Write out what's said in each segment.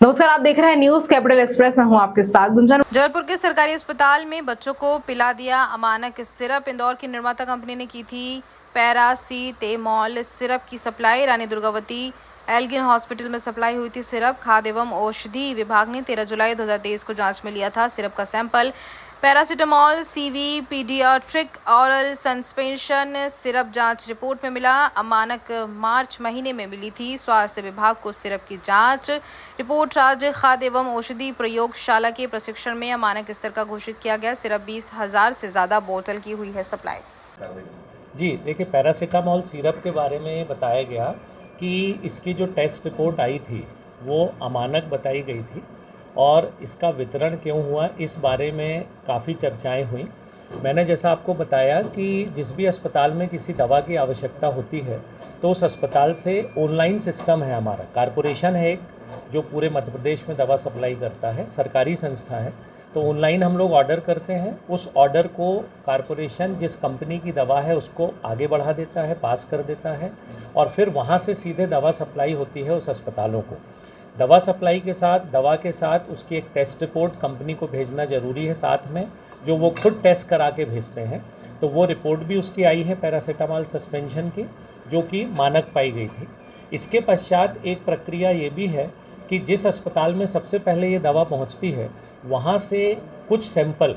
नमस्कार, आप देख रहे हैं न्यूज कैपिटल एक्सप्रेस। मैं हूं आपके साथ गुंजन। जबलपुर के सरकारी अस्पताल में बच्चों को पिला दिया अमानक सिरप। इंदौर की निर्माता कंपनी ने की थी पैरासीटामोल सिरप की supply. Rani Durgavati Elgin hospital में सप्लाई हुई थी सिरप। खाद्य एवं औषधि विभाग ने 13 जुलाई 2023 को जांच में लिया था सिरप का sample. Paracetamol CV paediatric oral suspension syrup जांच रिपोर्ट में मिला। अमानक मार्च महीने में मिली थी। स्वास्थ्य विभाग को सिरप की जांच रिपोर्ट राज्य खाद्य एवं औषधि प्रयोगशाला के प्रशिक्षण में अमानक स्तर का घोषित किया गया। सिरप 20,000 से ज्यादा बोतल की हुई है सप्लाई। जी देखिए, पैरासीटामोल सिरप के बारे में बताया गया कि इसकी जो टेस्ट रिपोर्ट आई थी वो अमानक बताई गई थी और इसका वितरण क्यों हुआ इस बारे में काफ़ी चर्चाएं हुई। मैंने जैसा आपको बताया कि जिस भी अस्पताल में किसी दवा की आवश्यकता होती है तो उस अस्पताल से ऑनलाइन सिस्टम है, हमारा कॉरपोरेशन है एक जो पूरे मध्य प्रदेश में दवा सप्लाई करता है, सरकारी संस्था है। तो ऑनलाइन हम लोग ऑर्डर करते हैं, उस ऑर्डर को कॉरपोरेशन जिस कंपनी की दवा है उसको आगे बढ़ा देता है, पास कर देता है और फिर वहाँ से सीधे दवा सप्लाई होती है उस अस्पतालों को। दवा सप्लाई के साथ, दवा के साथ उसकी एक टेस्ट रिपोर्ट कंपनी को भेजना ज़रूरी है साथ में, जो वो खुद टेस्ट करा के भेजते हैं। तो वो रिपोर्ट भी उसकी आई है पैरासीटामोल सस्पेंशन की, जो कि मानक पाई गई थी। इसके पश्चात एक प्रक्रिया ये भी है कि जिस अस्पताल में सबसे पहले ये दवा पहुंचती है वहाँ से कुछ सैंपल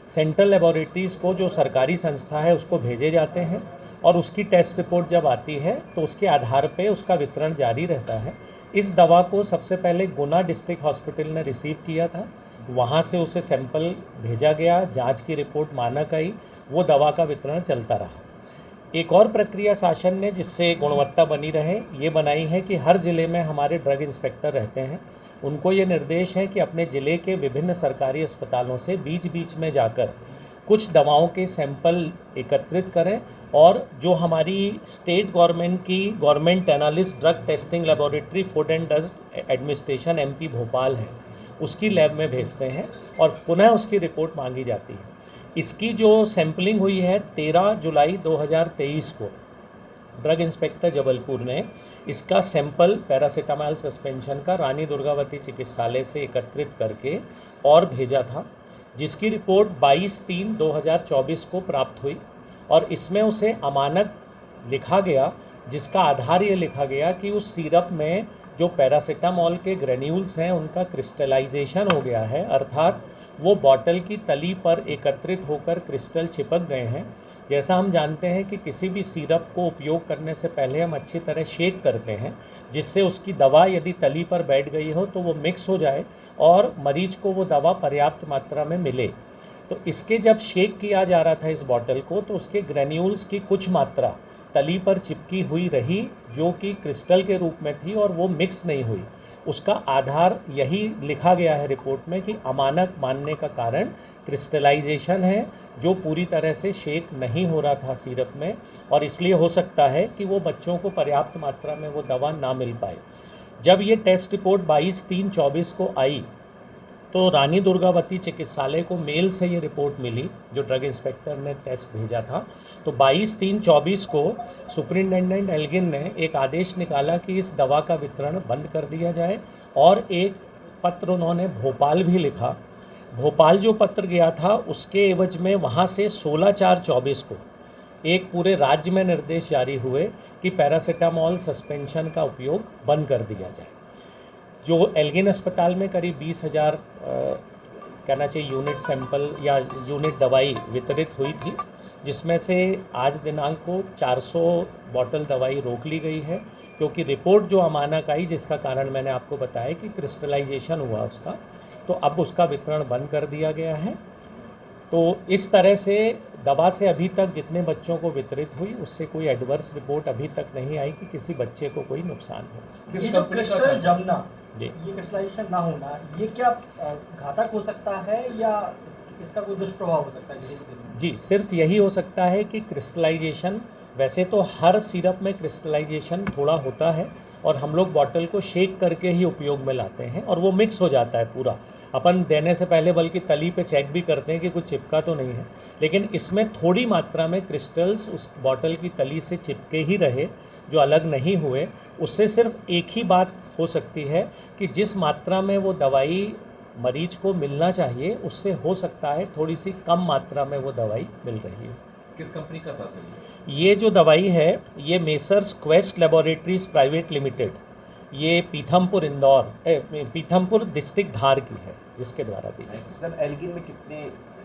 सेंट्रल लेबोरेटरीज़ को, जो सरकारी संस्था है, उसको भेजे जाते हैं और उसकी टेस्ट रिपोर्ट जब आती है तो उसके आधार पे उसका वितरण जारी रहता है। इस दवा को सबसे पहले गुना डिस्ट्रिक्ट हॉस्पिटल ने रिसीव किया था, वहाँ से उसे सैंपल भेजा गया, जांच की रिपोर्ट मानक आई, वो दवा का वितरण चलता रहा। एक और प्रक्रिया शासन ने जिससे गुणवत्ता बनी रहे ये बनाई है कि हर ज़िले में हमारे ड्रग इंस्पेक्टर रहते हैं। उनको ये निर्देश है कि अपने ज़िले के विभिन्न सरकारी अस्पतालों से बीच बीच में जाकर कुछ दवाओं के सैंपल एकत्रित करें और जो हमारी स्टेट गवर्नमेंट की government analyst drug testing laboratory food and drug administration MP Bhopal है, उसकी लैब में भेजते हैं और पुनः उसकी रिपोर्ट मांगी जाती है। इसकी जो सैंपलिंग हुई है 13 जुलाई 2023 को ड्रग इंस्पेक्टर जबलपुर ने इसका सैंपल पैरासीटामोल सस्पेंशन का रानी दुर्गावती चिकित्सालय से एकत्रित करके और भेजा था, जिसकी रिपोर्ट 22/3/2024 को प्राप्त हुई और इसमें उसे अमानक लिखा गया, जिसका आधार ये लिखा गया कि उस सिरप में जो पैरासीटामोल के ग्रेन्यूल्स हैं उनका क्रिस्टलाइजेशन हो गया है, अर्थात वो बॉटल की तली पर एकत्रित होकर क्रिस्टल चिपक गए हैं। जैसा हम जानते हैं कि किसी भी सिरप को उपयोग करने से पहले हम अच्छी तरह शेक करते हैं, जिससे उसकी दवा यदि तली पर बैठ गई हो तो वो मिक्स हो जाए और मरीज को वो दवा पर्याप्त मात्रा में मिले। तो इसके जब शेक किया जा रहा था इस बॉटल को तो उसके ग्रेन्यूल्स की कुछ मात्रा तली पर चिपकी हुई रही, जो कि क्रिस्टल के रूप में थी और वो मिक्स नहीं हुई। उसका आधार यही लिखा गया है रिपोर्ट में कि अमानक मानने का कारण क्रिस्टलाइजेशन है, जो पूरी तरह से शेक नहीं हो रहा था सिरप में और इसलिए हो सकता है कि वो बच्चों को पर्याप्त मात्रा में वो दवा ना मिल पाए। जब ये टेस्ट रिपोर्ट 22/3/24 को आई तो रानी दुर्गावती चिकित्सालय को मेल से ये रिपोर्ट मिली, जो ड्रग इंस्पेक्टर ने टेस्ट भेजा था। तो 22/3/24 को सुपरिटेंडेंट एल्गिन ने एक आदेश निकाला कि इस दवा का वितरण बंद कर दिया जाए और एक पत्र उन्होंने भोपाल भी लिखा। भोपाल जो पत्र गया था उसके एवज में वहाँ से 16/4/24 को एक पूरे राज्य में निर्देश जारी हुए कि पैरासीटामोल सस्पेंशन का उपयोग बंद कर दिया जाए। जो एल्गिन अस्पताल में करीब 20,000 कहना चाहिए यूनिट सैंपल या यूनिट दवाई वितरित हुई थी, जिसमें से आज दिनांक को 400 बॉटल दवाई रोक ली गई है, क्योंकि रिपोर्ट जो अमानक आई जिसका कारण मैंने आपको बताया कि क्रिस्टलाइजेशन हुआ उसका, तो अब उसका वितरण बंद कर दिया गया है। तो इस तरह से दवा से अभी तक जितने बच्चों को वितरित हुई उससे कोई एडवर्स रिपोर्ट अभी तक नहीं आई कि किसी बच्चे को कोई नुकसान हो। ये जो क्रिस्टल जमना, जी, ये क्रिस्टलाइजेशन ना होना, ये क्या घातक हो सकता है या इसका कोई दुष्प्रभाव हो सकता है? जी, सिर्फ यही हो सकता है कि क्रिस्टलाइजेशन, वैसे तो हर सिरप में क्रिस्टलाइजेशन थोड़ा होता है और हम लोग बॉटल को शेक करके ही उपयोग में लाते हैं और वो मिक्स हो जाता है पूरा। अपन देने से पहले बल्कि तली पे चेक भी करते हैं कि कुछ चिपका तो नहीं है, लेकिन इसमें थोड़ी मात्रा में क्रिस्टल्स उस बॉटल की तली से चिपके ही रहे, जो अलग नहीं हुए, उससे सिर्फ एक ही बात हो सकती है कि जिस मात्रा में वो दवाई मरीज को मिलना चाहिए उससे हो सकता है थोड़ी सी कम मात्रा में वो दवाई मिल रही है। किस कंपनी का था सर ये जो दवाई है ये messrs quest laboratories private limited, ये पीथमपुर डिस्ट्रिक्ट धार की है, जिसके द्वारा दी गई। सर एल्गिन में कितने